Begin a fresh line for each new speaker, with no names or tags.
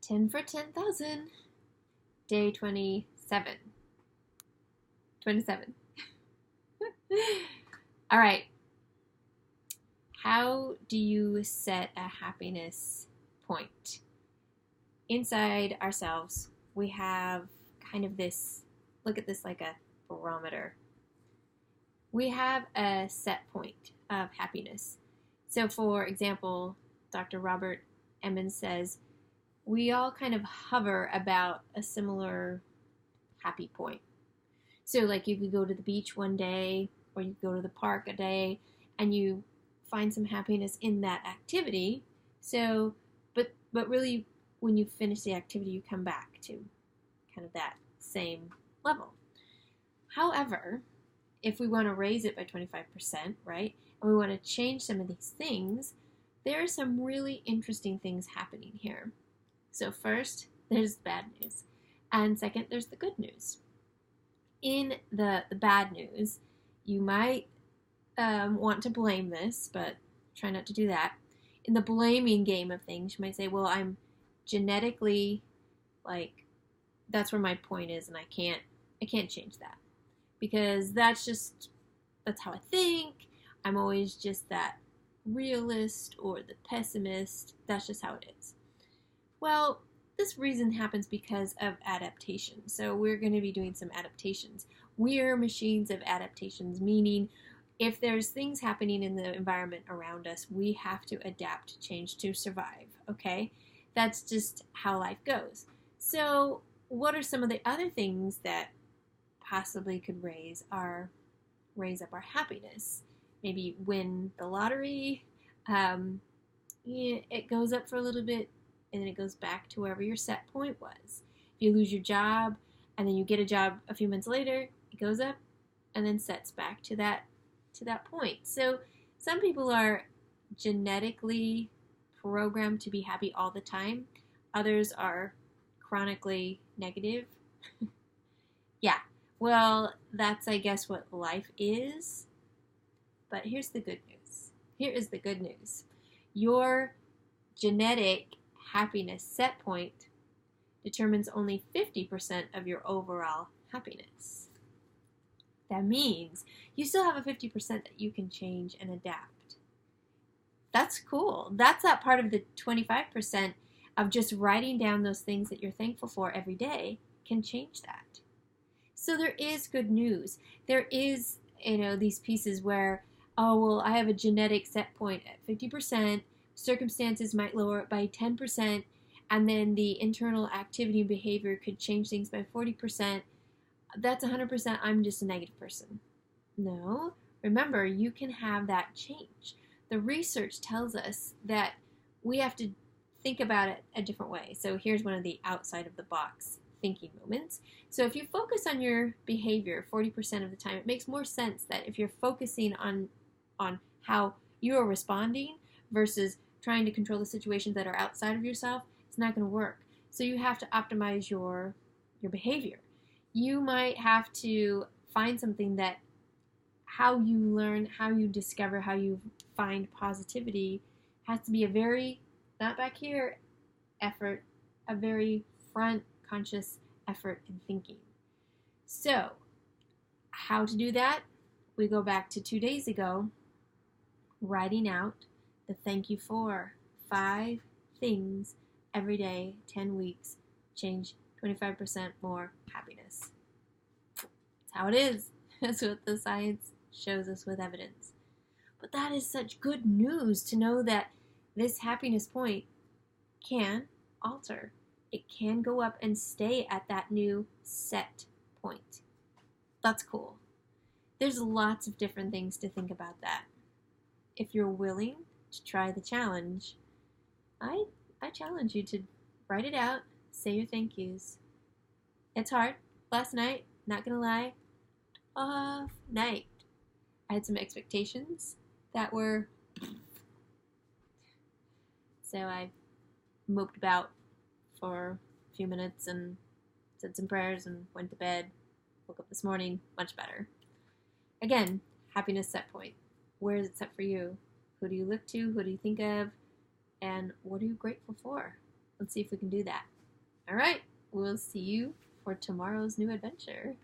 10 for 10,000. Day 27. 27. All right. How do you set a happiness point? Inside ourselves, we have kind of this, look at this like a barometer. We have a set point of happiness. So for example, Dr. Robert Emmons says, we all kind of hover about a similar happy point. So like you could go to the beach one day, or you could go to the park a day, and you find some happiness in that activity. So, but really, when you finish the activity, you come back to kind of that same level. However, if we want to raise it by 25%, right, and we want to change some of these things, there are some really interesting things happening here. So first, there's the bad news. And second, there's the good news. In the bad news, you might want to blame this, but try not to do that. In the blaming game of things, you might say, well, I'm genetically, like, that's where my point is, and I can't change that. Because that's how I think. I'm always just that realist or the pessimist. That's just how it is. Well, this reason happens because of adaptation. So we're going to be doing some adaptations. We're machines of adaptations, meaning if there's things happening in the environment around us, we have to adapt, change to survive, okay? That's just how life goes. So what are some of the other things that possibly could raise up our happiness? Maybe win the lottery. It goes up for a little bit, and then it goes back to wherever your set point was. If you lose your job, and then you get a job a few months later, it goes up, and then sets back to that point. So some people are genetically programmed to be happy all the time. Others are chronically negative. Yeah, well, that's, I guess, what life is. But here's the good news. Here is the good news. Your genetic happiness set point determines only 50% of your overall happiness. That means you still have a 50% that you can change and adapt. That's cool. That's that part of the 25% of just writing down those things that you're thankful for every day can change that. So there is good news. There is, these pieces where, oh, well, I have a genetic set point at 50%, circumstances might lower it by 10%, and then the internal activity and behavior could change things by 40%. That's 100%, I'm just a negative person. No, remember, you can have that change. The research tells us that we have to think about it a different way. So here's one of the outside of the box thinking moments. So if you focus on your behavior 40% of the time, it makes more sense that if you're focusing on how you are responding versus trying to control the situations that are outside of yourself, it's not going to work. So you have to optimize your behavior. You might have to find something that how you learn, how you discover, how you find positivity has to be a very, not back here, effort, a very front conscious effort in thinking. So, how to do that? We go back to 2 days ago, writing out the thank you for 5 things every day, 10 weeks, change 25% more happiness. That's how it is. That's what the science shows us with evidence. But that is such good news to know that this happiness point can alter. It can go up and stay at that new set point. That's cool. There's lots of different things to think about that. If you're willing to try the challenge, I challenge you to write it out, say your thank yous. It's hard. Last night, not gonna lie, off night. I had some expectations that were... So I moped about for a few minutes and said some prayers and went to bed. Woke up this morning, much better. Again, happiness set point. Where is it set for you? Who do you look to? Who do you think of? And what are you grateful for? Let's see if we can do that. All right, we'll see you for tomorrow's new adventure.